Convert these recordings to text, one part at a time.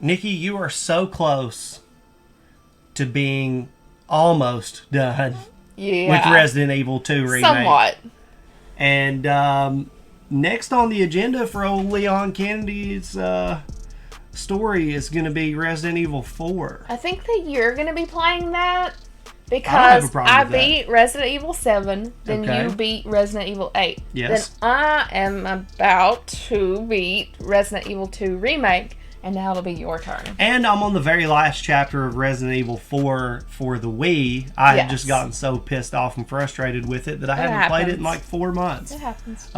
Nikki, you are so close to being almost done with Resident Evil 2 Remake. Somewhat. And next on the agenda for old Leon Kennedy's story is going to be Resident Evil 4. I think that you're going to be playing that because I beat Resident Evil 7, then you beat Resident Evil 8. Yes. Then I am about to beat Resident Evil 2 Remake, and now it'll be your turn. And I'm on the very last chapter of Resident Evil 4 for the Wii. I had just gotten so pissed off and frustrated with it that I haven't played it in like 4 months. It happens.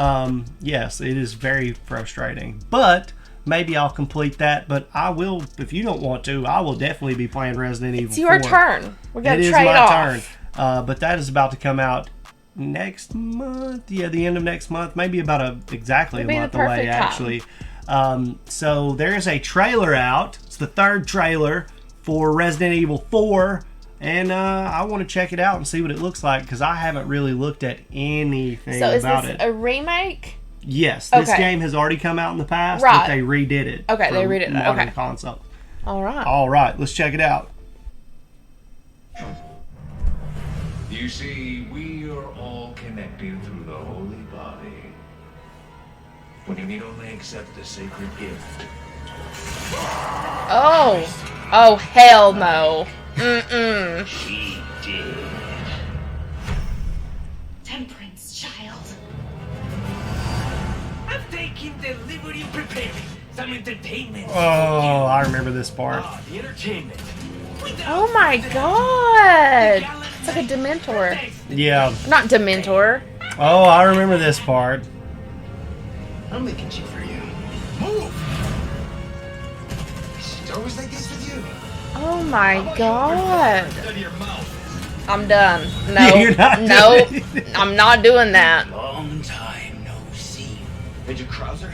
Yes, it is very frustrating. But maybe I'll complete that. But I will, if you don't want to, I will definitely be playing Resident Evil 4. It's your turn. We're going to trade off. It is my turn. But that is about to come out next month. Yeah, the end of next month. Maybe about exactly a month away, actually. So there's a trailer out. It's the third trailer for Resident Evil 4. And I want to check it out and see what it looks like because I haven't really looked at anything about it. So is this a remake? Yes, this game has already come out in the past, but they redid it. Okay, they redid it. Modern console. All right. All right, let's check it out. You see, we are all connected through the holy body. When you need only accept the sacred gift. Oh, hell no. Mm-mm. She did. Temperance, child. I'm taking delivery and preparing some entertainment. Oh, I remember this part. The entertainment. Oh my god. It's like a Dementor. Yeah. Not Dementor. Oh, I remember this part. I'm making shit for you. Move! It's always like this with you. Oh my god. I'm done. You're not No, I'm not doing that. Long time no see. Major Krauser?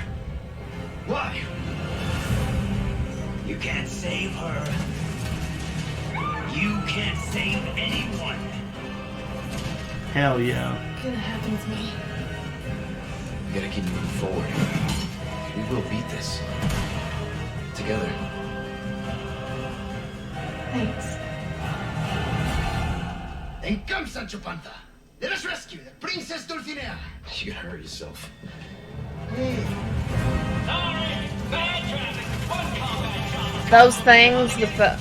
Why? You can't save her. You can't save anyone. Hell yeah. What's gonna happen to me? We gotta keep moving forward. We will beat this. Together. Thanks. Then come, Sancho Panza. Let us rescue the Princess Dulcinea. You can hurt yourself. Those things with the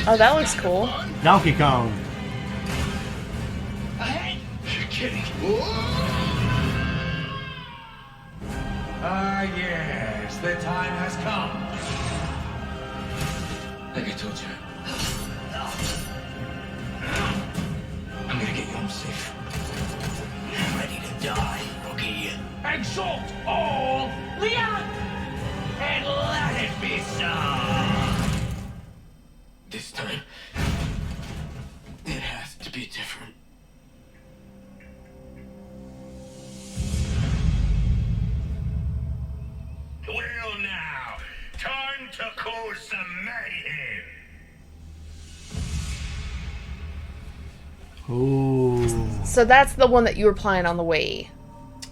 Oh, that looks cool. Donkey Kong. You're kidding. Yes, the time has come. Like I told you. I'm gonna get you home safe. Ready to die, rookie. Exalt all, Leon! And let it be so! This time, it has to be different. Well now, time to cause some mayhem. Ooh. So that's the one that you were playing on the Wii.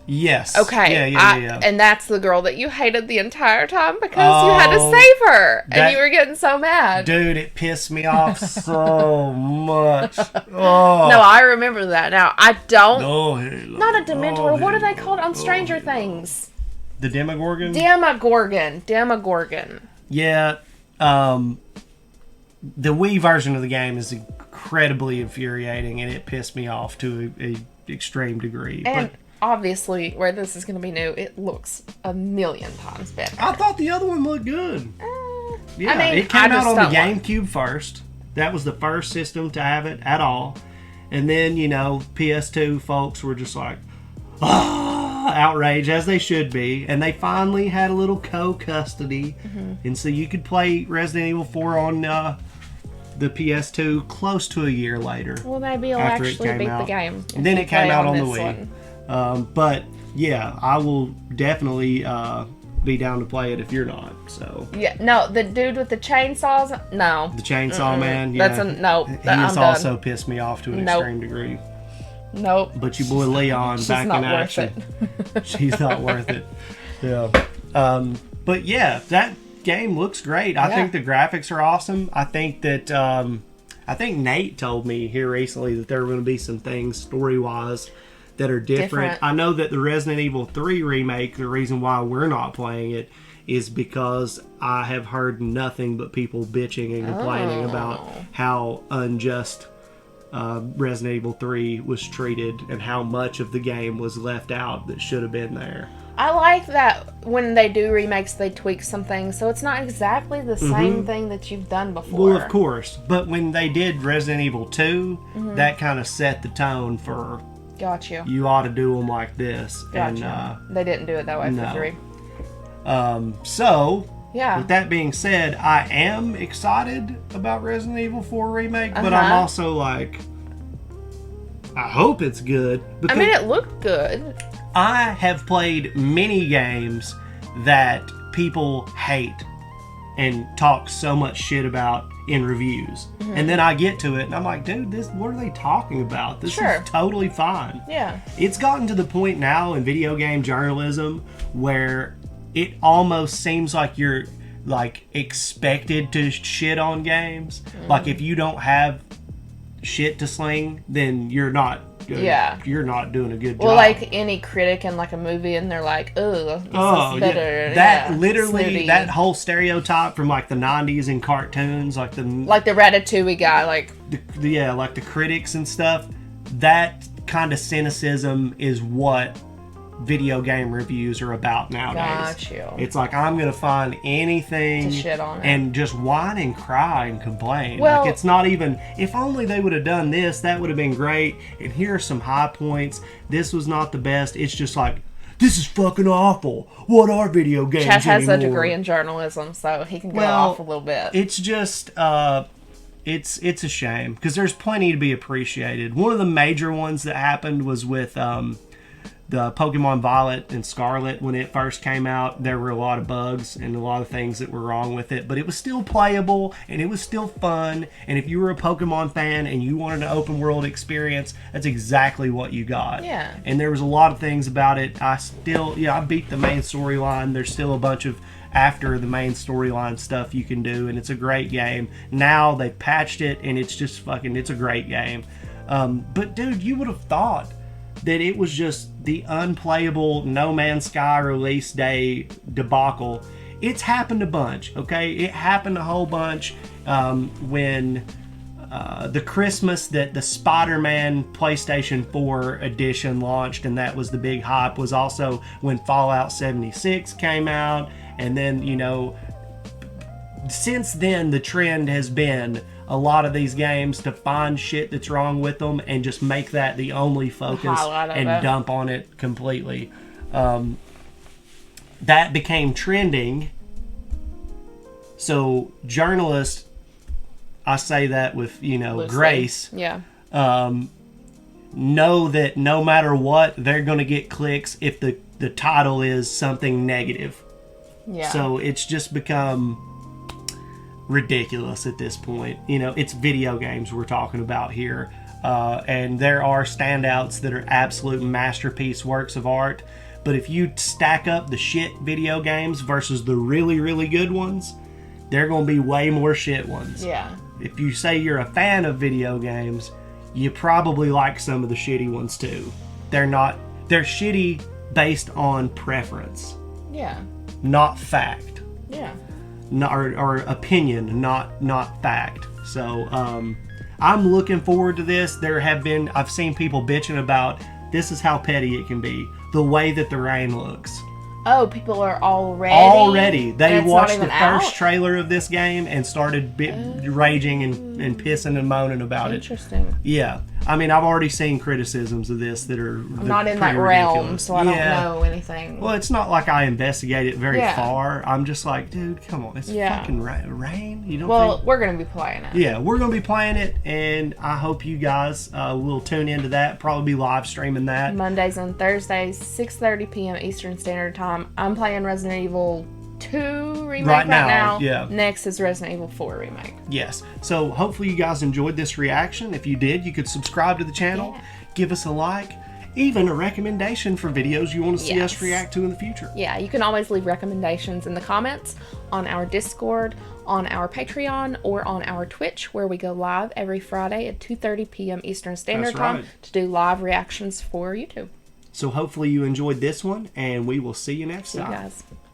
Yes. Okay. Yeah. And that's the girl that you hated the entire time because you had to save her. And you were getting so mad. Dude, it pissed me off so much. Oh. No, I remember that. Now, I don't... No, not a Dementor. What are they called on Stranger Things? The Demogorgon? Demogorgon. Yeah. The Wii version of the game is incredibly infuriating, and it pissed me off to a extreme degree. And obviously, where this is going to be new, it looks a million times better. I thought the other one looked good. Yeah, I mean, it came out on the GameCube first. That was the first system to have it at all. And then, PS2 folks were just like, outraged, as they should be. And they finally had a little co-custody. Mm-hmm. And so you could play Resident Evil 4 on the PS2 close to a year later. Well, maybe you'll actually beat the game. And then it came out on the Wii. But yeah, I will definitely be down to play it if you're not. So yeah, no, the dude with the chainsaws, no, the chainsaw man. Yeah, that's a no. He has also pissed me off to an extreme degree. Nope. But your boy Leon back in action. She's not worth it. Yeah. But yeah, that game looks great. I think the graphics are awesome. I think that I think Nate told me here recently that there are going to be some things story-wise that are different. I know that the Resident Evil 3 remake, the reason why we're not playing it is because I have heard nothing but people bitching and complaining about how unjust Resident Evil 3 was treated and how much of the game was left out that should have been there. I like that when they do remakes, they tweak some things, so it's not exactly the same thing that you've done before. Well, of course. But when they did Resident Evil 2, that kind of set the tone for... Got you. You ought to do them like this. Got you. They didn't do it that way for 3. So, with that being said, I am excited about Resident Evil 4 Remake, but I'm also like, I hope it's good. I mean, it looked good. I have played many games that people hate and talk so much shit about in reviews. And then I get to it and I'm like, dude, what are they talking about? This is totally fine. Yeah. It's gotten to the point now in video game journalism where it almost seems like you're like expected to shit on games. Like if you don't have shit to sling, then you're not you're not doing a good job. Well, like any critic in like a movie, and they're like, "Oh, this is better." That literally snooty. That whole stereotype from like the '90s in cartoons, like the Ratatouille guy, like like the critics and stuff. That kind of cynicism is what video game reviews are about nowadays. Got you. It's like I'm gonna find anything to shit on it and just whine and cry and complain. Well, like it's not even, if only they would have done this, that would have been great. And here are some high points. This was not the best. It's just like, this is fucking awful. What are video games Chad has anymore? a degree in journalism, so he can go off a little bit. It's just it's a shame because there's plenty to be appreciated. One of the major ones that happened was with the Pokemon Violet and Scarlet. When it first came out, there were a lot of bugs and a lot of things that were wrong with it, but it was still playable and it was still fun. And if you were a Pokemon fan and you wanted an open world experience, that's exactly what you got. Yeah. And there was a lot of things about it. I beat the main storyline. There's still a bunch of after the main storyline stuff you can do, and it's a great game. Now they've patched it and it's just it's a great game. But dude, you would have thought that it was just the unplayable No Man's Sky release day debacle. It's happened a bunch, okay? It happened a whole bunch when the Christmas that the Spider-Man PlayStation 4 edition launched, and that was the big hype, was also when Fallout 76 came out. And then, since then, the trend has been a lot of these games to find shit that's wrong with them and just make that the only focus and dump on it completely. That became trending. So journalists, I say that with, grace. Yeah. Know that no matter what, they're going to get clicks if the title is something negative. Yeah. So it's just become ridiculous at this point. It's video games we're talking about here, and there are standouts that are absolute masterpiece works of art, but if you stack up the shit video games versus the really, really good ones, they're going to be way more shit ones. Yeah. If you say you're a fan of video games, you probably like some of the shitty ones too. They're shitty based on preference. Yeah. Not fact. Yeah. Or opinion, not fact. So I'm looking forward to this. I've seen people bitching about this is how petty it can be. The way that the rain looks. Oh, people are already. They watched the first trailer of this game and started raging and pissing and moaning about it. Interesting. Yeah. I mean, I've already seen criticisms of this that are I'm not in that realm, so I don't know anything. Well, it's not like I investigate it very far. I'm just like, dude, come on. It's fucking rain. You don't think... we're going to be playing it. Yeah, we're going to be playing it, and I hope you guys will tune into that. Probably be live streaming that. Mondays and Thursdays, 6:30 p.m. Eastern Standard Time. I'm playing Resident Evil 2 Remake right now. Yeah. Next is Resident Evil 4 Remake. Yes. So hopefully you guys enjoyed this reaction. If you did, you could subscribe to the channel, give us a like, even a recommendation for videos you want to see us react to in the future. Yeah, you can always leave recommendations in the comments on our Discord, on our Patreon, or on our Twitch, where we go live every Friday at 2:30 p.m. Eastern Standard Time to do live reactions for YouTube. So hopefully you enjoyed this one, and we will see you next time. See you guys.